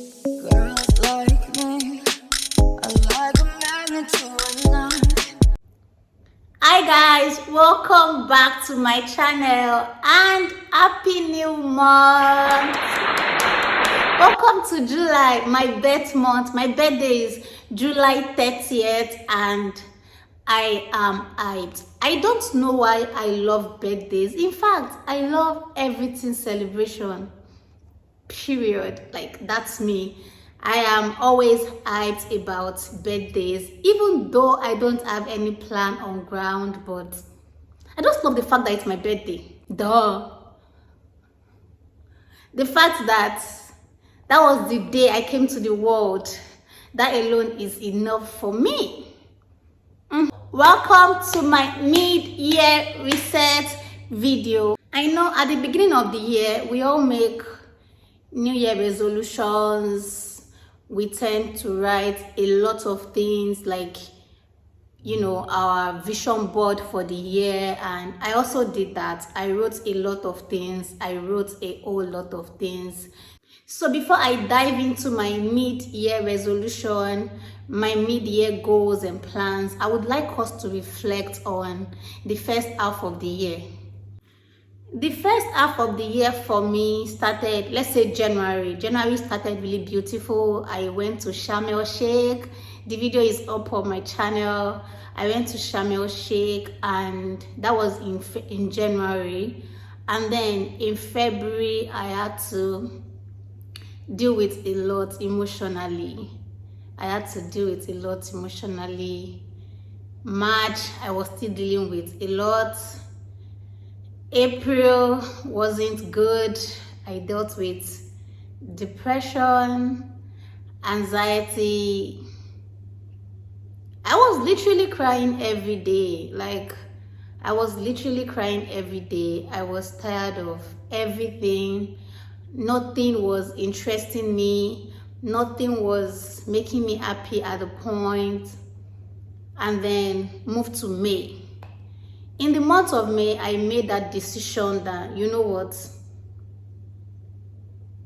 Girls like me, I like a magnet to a knife. Hi guys, welcome back to my channel and happy new month. Welcome to July, my birth month. My birthday is July 30th and I am hyped. I don't know why I love birthdays. In fact, I love everything celebration. Period. Like, that's me. I am always hyped about birthdays, even though I don't have any plan on ground, but I just love the fact that it's my birthday. Duh. The fact that that was the day I came to the world, that alone is enough for me. Welcome to my mid-year reset video. I know at the beginning of the year, we all make New Year resolutions. We tend to write a lot of things like, our vision board for the year. And I also did that. I wrote a lot of things. I wrote a whole lot of things. So before I dive into my mid-year resolution, my mid-year goals and plans, I would like us to reflect on the first half of the year. The first half of the year for me started, let's say January. January started really beautiful. I went to Sharm el Sheikh. The video is up on my channel. I went to Sharm el Sheikh and that was in January. And then in February, I had to deal with a lot emotionally. March, I was still dealing with a lot. April wasn't good. I dealt with depression, anxiety. I was literally crying every day. I was tired of everything. Nothing was interesting me. Nothing was making me happy at the point. And then moved to May. In the month of May, I made that decision that, you know what,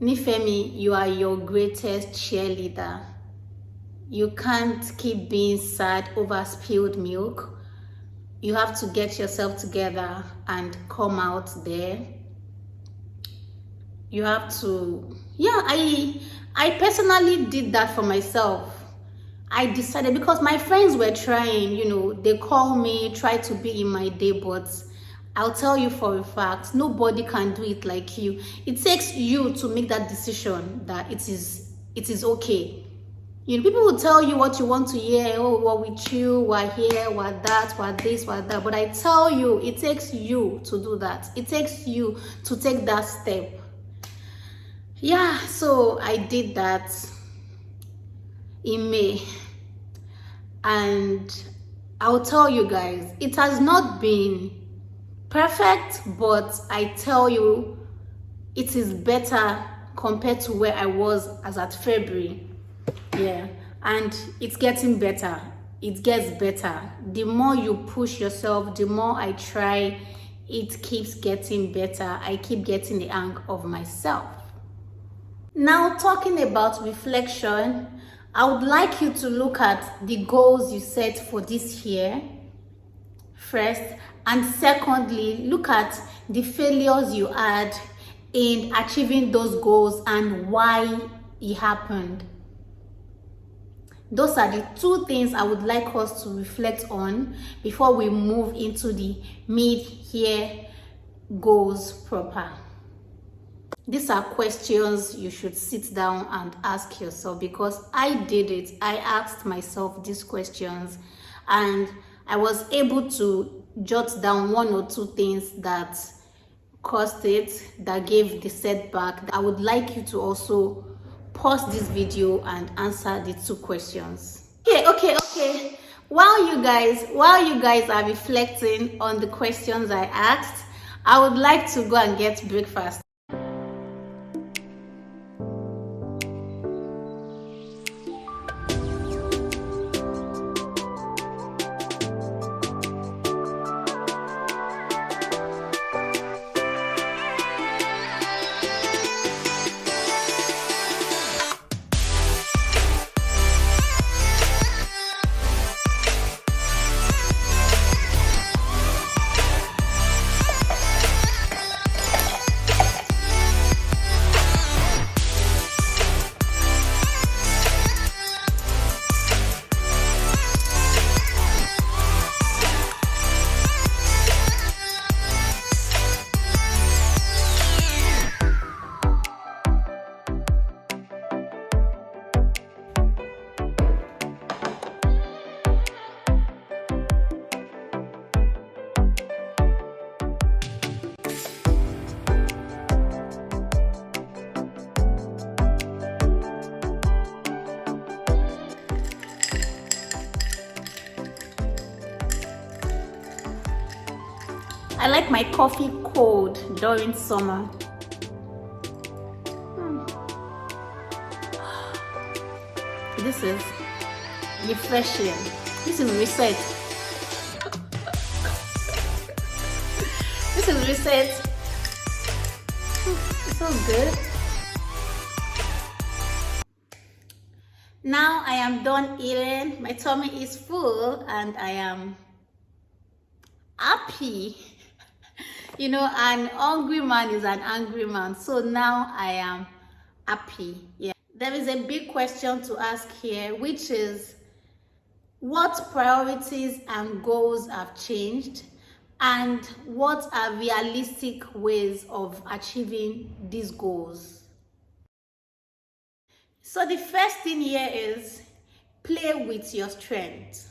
Nifemi, you are your greatest cheerleader. You can't keep being sad over spilled milk. You have to get yourself together and come out there. You have to, I personally did that for myself. I decided, because my friends were trying, they call me, try to be in my day, but I'll tell you for a fact, nobody can do it like you. It takes you to make that decision that it is okay. People will tell you what you want to hear. Oh, we're with you, we're here, we're that, we're this, we're that. But I tell you, it takes you to do that. It takes you to take that step. Yeah, so I did that in May, and I'll tell you guys, it has not been perfect, but I tell you, it is better compared to where I was as at February. Yeah, and it's getting better. It gets better. The more you push yourself, the more I try, it keeps getting better. I keep getting the hang of myself. Now, talking about reflection, I would like you to look at the goals you set for this year first, and secondly, look at the failures you had in achieving those goals and why it happened. Those are the two things I would like us to reflect on before we move into the mid-year goals proper. These are questions you should sit down and ask yourself, because I did it. I asked myself these questions and I was able to jot down one or two things that caused it, that gave the setback. I would like you to also pause this video and answer the two questions. Okay. While you guys are reflecting on the questions I asked, I would like to go and get breakfast. I like my coffee cold during summer. This is refreshing. This is reset. This is reset. It's so good. Now I am done eating. My tummy is full and I am happy. You know, an hungry man is an angry man. So now I am happy. Yeah. There is a big question to ask here, which is what priorities and goals have changed and what are realistic ways of achieving these goals. So the first thing here is play with your strengths.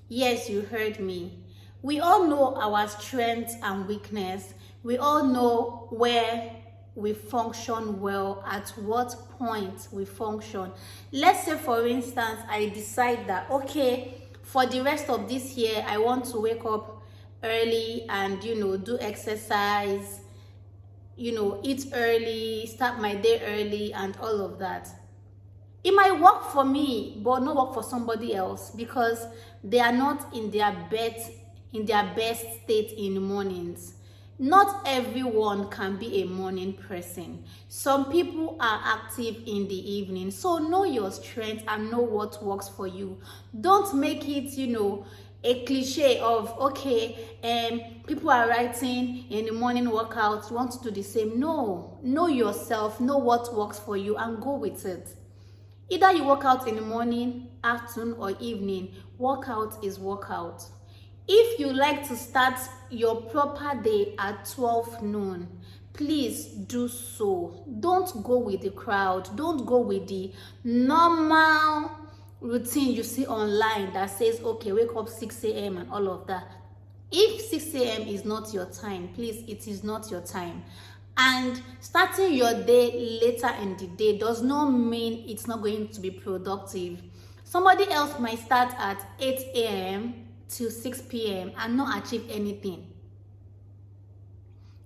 Yes, you heard me. We all know our strengths and weakness. We all know where we function well, at what point we function. Let's say, for instance, I decide that, okay, for the rest of this year, I want to wake up early and, you know, do exercise, you know, eat early, start my day early and all of that. It might work for me, but not work for somebody else because they are not in their best state in the mornings. Not everyone can be a morning person. Some people are active in the evening. So know your strengths and know what works for you. Don't make it, you know, a cliche of, okay, people are writing in the morning workout, you want to do the same. No, know yourself, know what works for you and go with it. Either you work out in the morning, afternoon, or evening, workout is workout. If you like to start your proper day at 12 noon, please do so. Don't go with the crowd. Don't go with the normal routine you see online that says, okay, wake up 6 a.m. and all of that. If 6 a.m. is not your time, please, it is not your time. And starting your day later in the day does not mean it's not going to be productive. Somebody else might start at 8 a.m. till 6 p.m. and not achieve anything.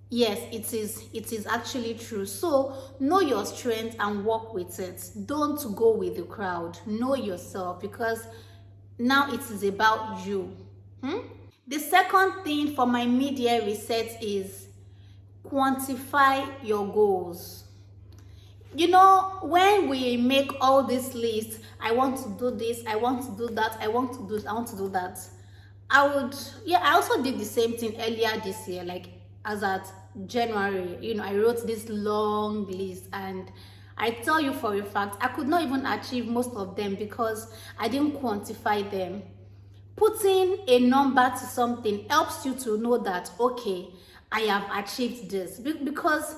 Yes, it is actually true. So know your strength and work with it. Don't go with the crowd. Know yourself because now it is about you. The second thing for my mid-year reset is quantify your goals. You know, when we make all these lists, I want to do this, I want to do that, I want to do that. I also did the same thing earlier this year, like as at January, you know, I wrote this long list and I tell you for a fact, I could not even achieve most of them because I didn't quantify them. Putting a number to something helps you to know that, okay, I have achieved this. Because,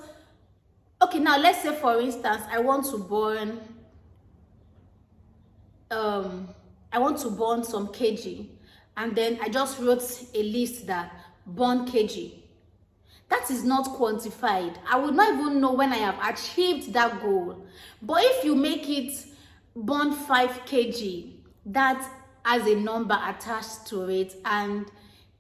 okay, now let's say, for instance, I want to burn some kg. And then I just wrote a list that burn kg. That is not quantified. I would not even know when I have achieved that goal. But if you make it burn 5 kg, that has a number attached to it and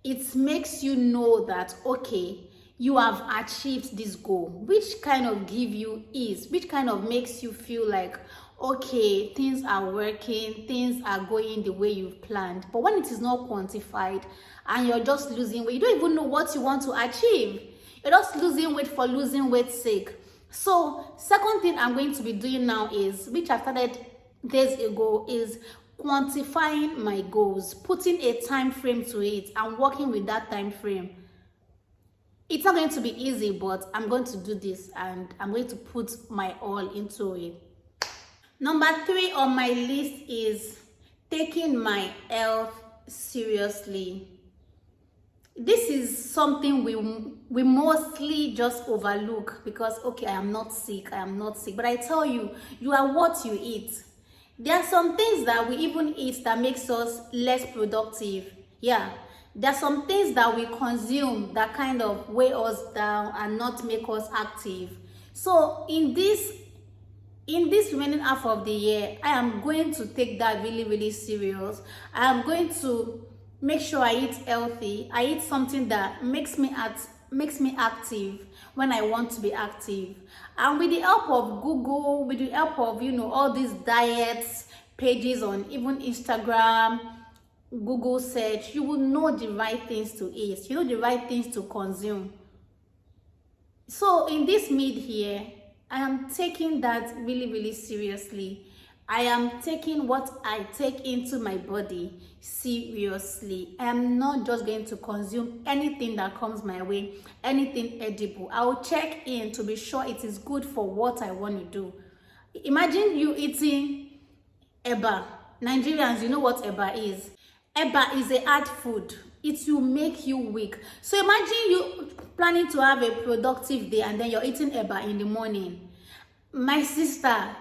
it makes you know that, okay, you have achieved this goal, which kind of give you ease, which kind of makes you feel like, okay, things are working, things are going the way you've planned. But when it is not quantified and you're just losing weight, you don't even know what you want to achieve. You're just losing weight for losing weight's sake. So second thing I'm going to be doing now is, which I started days ago, is quantifying my goals, putting a time frame to it and working with that time frame. It's not going to be easy, but I'm going to do this and I'm going to put my all into it. Number 3 on my list is taking my health seriously. This is something we mostly just overlook because, okay, I am not sick. But I tell you, you are what you eat. There are some things that we even eat that makes us less productive. Yeah, there are some things that we consume that kind of weigh us down and not make us active. So in this remaining half of the year, I am going to take that really, really serious. I am going to make sure I eat healthy. I eat something that makes me active when I want to be active. And with the help of Google, with the help of all these diets pages on even Instagram, Google search, you will know the right things to eat, the right things to consume. So in this mid here, I am taking that really, really seriously. I am taking what I take into my body seriously. I am not just going to consume anything that comes my way, anything edible. I will check in to be sure it is good for what I want to do. Imagine you eating eba. Nigerians, you know what eba is. Eba is a hard food. It will make you weak. So imagine you planning to have a productive day and then you're eating eba in the morning. My sister,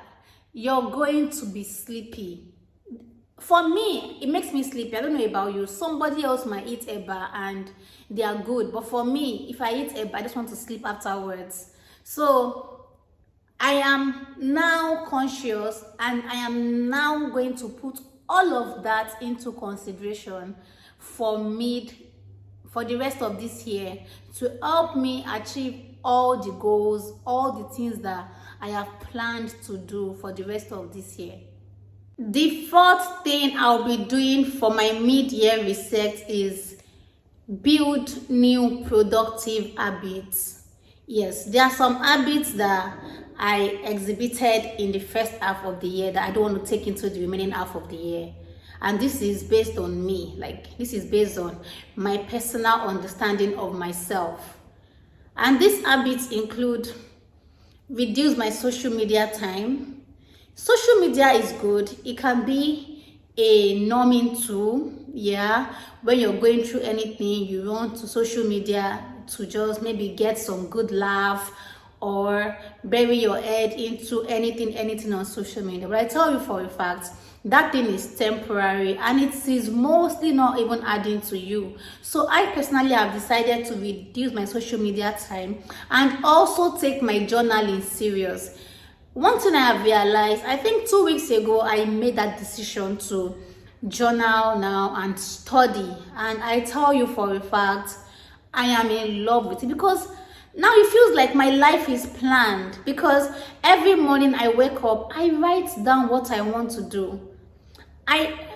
you're going to be sleepy. For me, it makes me sleepy. I don't know about you. Somebody else might eat eba and they are good. But for me, if I eat eba, I just want to sleep afterwards. So I am now conscious and I am now going to put all of that into consideration for the rest of this year to help me achieve all the goals, all the things that I have planned to do for the rest of this year. The fourth thing I'll be doing for my mid-year reset is build new productive habits. Yes, there are some habits that I exhibited in the first half of the year that I don't want to take into the remaining half of the year. And this is based on me, this is based on my personal understanding of myself. And these habits include reduce my social media time. Social media is good. It can be a numbing tool. Yeah, when you're going through anything, you run to social media to just maybe get some good laugh or bury your head into anything on social media. But I tell you for a fact, that thing is temporary and it is mostly not even adding to you. So I personally have decided to reduce my social media time and also take my journaling serious. One thing I have realized, I think 2 weeks ago, I made that decision to journal now and study. And I tell you for a fact, I am in love with it because now it feels like my life is planned, because every morning I wake up, I write down what I want to do.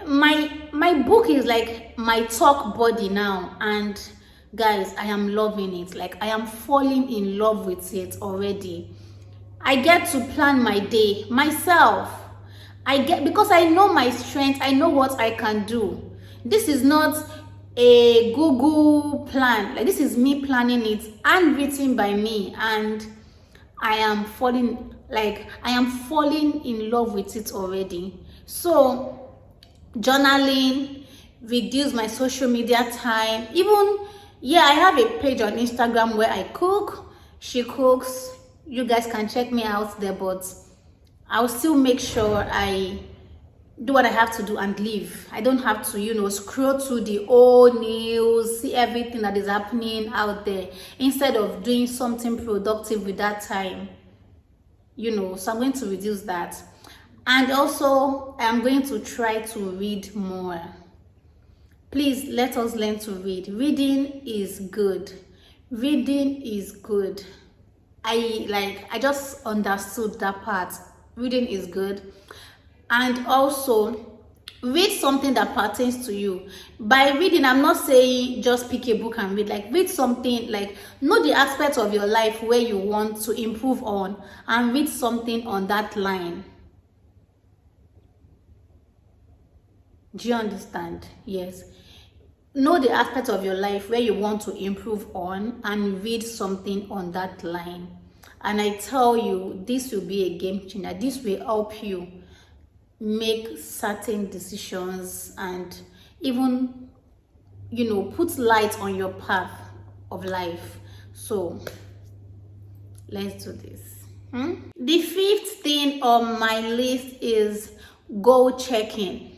My book is like my talk body now, and guys, I am loving it. I am falling in love with it already. I get to plan my day myself. Because I know my strength, I know what I can do. This is not a Google plan. This is me planning it and written by me, and I am falling in love with it already. So journaling, reduce my social media time. I have a page on Instagram where I cook. She cooks. You guys can check me out there, but I'll still make sure I do what I have to do and leave. I don't have to, scroll through the old news, see everything that is happening out there, instead of doing something productive with that time. So I'm going to reduce that. And also, I'm going to try to read more. Please, let us learn to read. Reading is good. Reading is good. I just understood that part. Reading is good. And also, read something that pertains to you. By reading, I'm not saying just pick a book and read. Read something, know the aspects of your life where you want to improve on, and read something on that line. Do you understand? Yes. Know the aspects of your life where you want to improve on and read something on that line. And I tell you, this will be a game changer. This will help you make certain decisions and even, put light on your path of life. So let's do this. The fifth thing on my list is goal checking.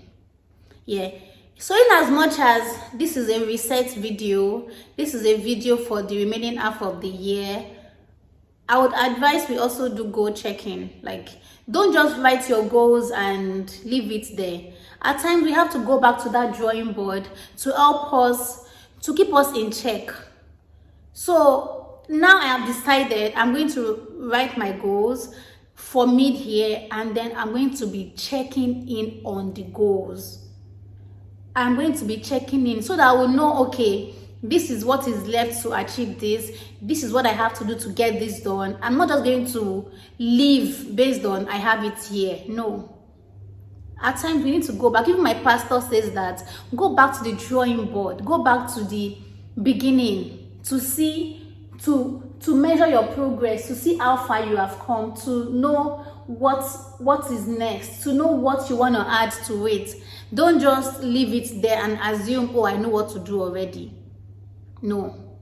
Yeah, so in as much as this is a reset video, this is a video for the remaining half of the year, I would advise we also do goal checking. Like, don't just write your goals and leave it there. At times we have to go back to that drawing board to help us, to keep us in check. So now I have decided I'm going to write my goals for mid-year, and then I'm going to be checking in on the goals. I'm going to be checking in so that I will know, okay, this is what is left to achieve this. This is what I have to do to get this done. I'm not just going to live based on I have it here. No. At times we need to go back. Even my pastor says that go back to the drawing board, go back to the beginning to see, to measure your progress, to see how far you have come, to know what is next, to know what you want to add to it. Don't just leave it there and assume, oh, I know what to do already. No.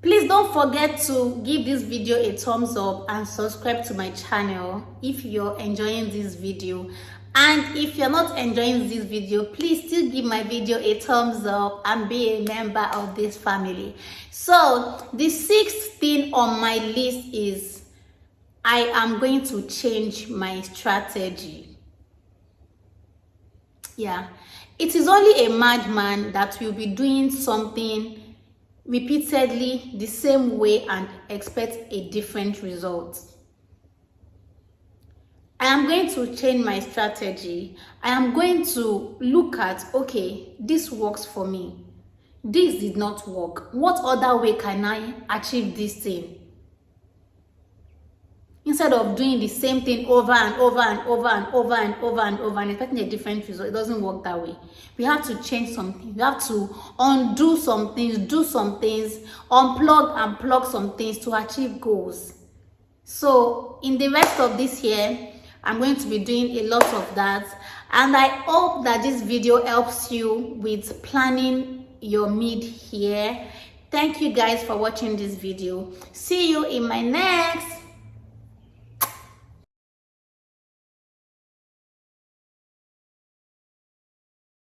Please don't forget to give this video a thumbs up and subscribe to my channel if you're enjoying this video. And if you're not enjoying this video, please still give my video a thumbs up and be a member of this family. So the sixth thing on my list is I am going to change my strategy. Yeah, it is only a madman that will be doing something repeatedly the same way and expect a different result. I am going to change my strategy. I am going to look at, okay, this works for me. This did not work. What other way can I achieve this thing? Instead of doing the same thing over and over and over and over and over and over and expecting a different result, it doesn't work that way. We have to change something. We have to undo some things, do some things, unplug and plug some things to achieve goals. So in the rest of this year, I'm going to be doing a lot of that. And I hope that this video helps you with planning your mid-year. Thank you guys for watching this video. See you in my next